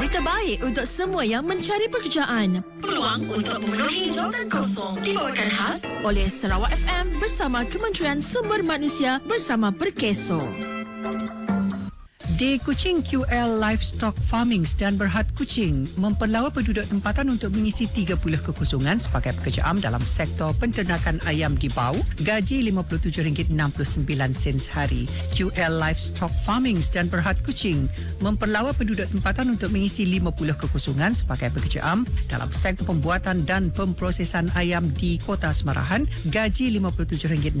Berita baik untuk semua yang mencari pekerjaan. Peluang untuk memenuhi jawatan kosong dibawakan khas oleh Sarawak FM bersama Kementerian Sumber Manusia bersama Perkeso. Di Kuching, QL Livestock Farming dan Berhad Kuching memperlawa penduduk tempatan untuk mengisi 30 kekosongan sebagai pekerja am dalam sektor penternakan ayam di bau, gaji RM57.69 sehari. QL Livestock Farming dan Berhad Kuching memperlawa penduduk tempatan untuk mengisi 50 kekosongan sebagai pekerja am dalam sektor pembuatan dan pemprosesan ayam di Kota Semarahan, gaji RM57.69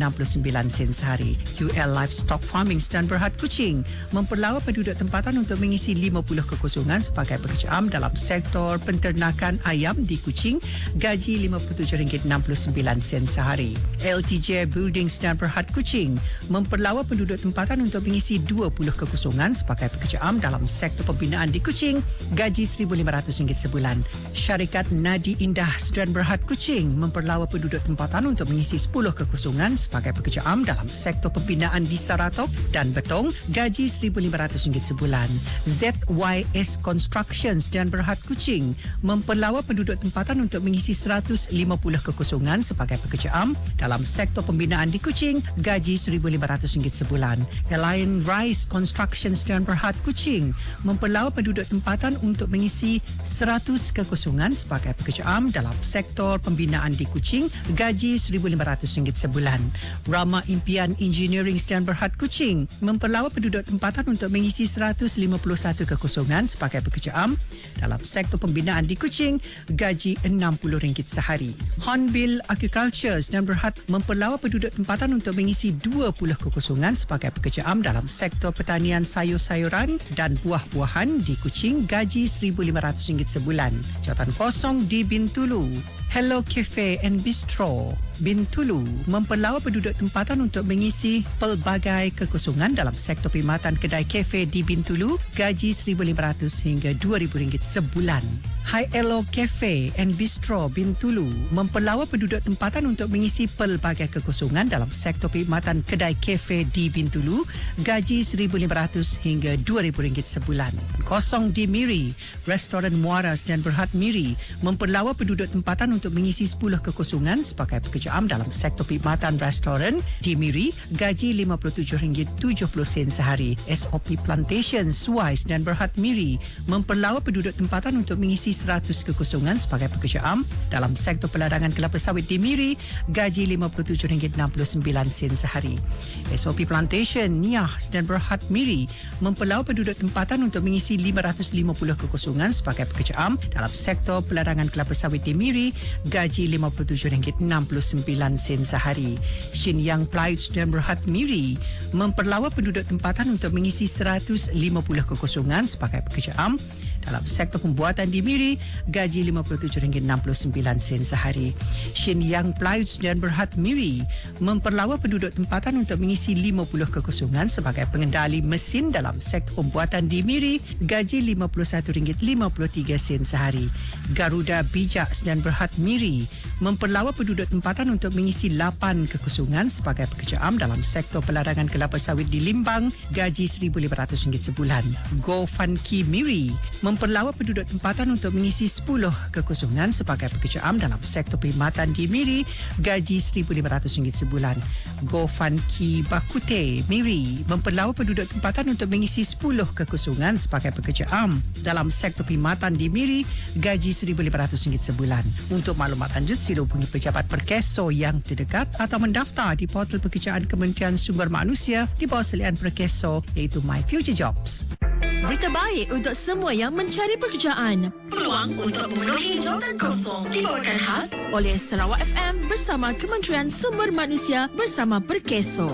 sehari. QL Livestock Farming dan Berhad Kuching memperlawa penduduk tempatan untuk mengisi 50 kekosongan sebagai pekerja am dalam sektor penternakan ayam di Kuching, gaji RM57.69 sehari. LTJ Buildings dan Berhad Kuching memperlawa penduduk tempatan untuk mengisi 20 kekosongan sebagai pekerja am dalam sektor pembinaan di Kuching, gaji RM1,500 sebulan. Syarikat Nadi Indah dan Berhad Kuching memperlawa penduduk tempatan untuk mengisi 10 kekosongan sebagai pekerja am dalam sektor pembinaan di Saratok dan Betong, gaji RM1,500 sebulan. ZYS Constructions dan Berhad Kuching memperlawa penduduk tempatan untuk mengisi 150 kekosongan sebagai pekerja am dalam sektor pembinaan di Kuching, gaji RM1,500 sebulan. Alliance Rice Constructions dan Berhad Kuching memperlawa penduduk tempatan untuk mengisi 100 kekosongan sebagai pekerja am dalam sektor pembinaan di Kuching, gaji RM1,500 sebulan. Rama Impian Engineering dan Berhad Kuching memperlawa penduduk tempatan untuk mengisi 151 kekosongan sebagai pekerja am dalam sektor pembinaan di Kuching, gaji RM60 sehari. Hornbill Agriculture dan Berhad memperlawa penduduk tempatan untuk mengisi 20 kekosongan sebagai pekerja am dalam sektor pertanian sayur-sayuran dan buah-buahan di Kuching, gaji RM1,500 sebulan. Jawatan kosong di Bintulu. Hello Cafe and Bistro Bintulu memperlawa penduduk tempatan untuk mengisi pelbagai kekosongan dalam sektor perkhidmatan kedai kafe di Bintulu, gaji RM1,500 hingga RM2,000 sebulan. Hi Hello Cafe and Bistro Bintulu memperlawa penduduk tempatan untuk mengisi pelbagai kekosongan dalam sektor perkhidmatan kedai kafe di Bintulu, gaji RM1,500 hingga RM2,000 sebulan. Kosong di Miri, Restoran Muaras dan Berhad Miri memperlawa penduduk tempatan untuk mengisi 10 kekosongan sebagai pekerja am dalam sektor perkhidmatan restoran di Miri, gaji RM57.70 sehari. SOP Plantation, Suais dan Berhad Miri memperlawa penduduk tempatan untuk mengisi 100 kekosongan sebagai pekerja am dalam sektor peladangan kelapa sawit di Miri, gaji RM57.69 sehari. SOP Plantation, Niah dan Berhad Miri memperlawa penduduk tempatan untuk mengisi 550 kekosongan sebagai pekerja am dalam sektor peladangan kelapa sawit di Miri, gaji RM57.69 sehari. Shin Yang Plywood dan Berhad Miri memperlawa penduduk tempatan untuk mengisi 150 kekosongan sebagai pekerja am dalam sektor pembuatan di Miri, gaji RM57.69 sehari. Shin Yang Plywood dan Berhad Miri memperlawa penduduk tempatan untuk mengisi 50 kekosongan sebagai pengendali mesin dalam sektor pembuatan di Miri, gaji RM51.53 sehari. Garuda Bijak dan Berhad Miri memperlawa penduduk tempatan untuk mengisi 8 kekosongan sebagai pekerja am dalam sektor peladangan kelapa sawit di Limbang, gaji RM1,500 sebulan. Go Funky Miri memperlawa penduduk tempatan untuk mengisi 10 kekosongan sebagai pekerja am dalam sektor perkhidmatan di Miri, gaji RM1,500 sebulan. Go Funky Bakute Miri memperlawa penduduk tempatan untuk mengisi 10 kekosongan sebagai pekerja am dalam sektor perkhidmatan di Miri, gaji RM1,500 sebulan. Untuk maklumat lanjut, sila hubungi pejabat Perkeso yang terdekat atau mendaftar di portal pekerjaan Kementerian Sumber Manusia di bawah selian Perkeso iaitu My Future Jobs. Berita baik untuk semua yang mencari pekerjaan. Peluang untuk memenuhi jawatan kosong dibawakan khas oleh Sarawak FM bersama Kementerian Sumber Manusia bersama Perkeso.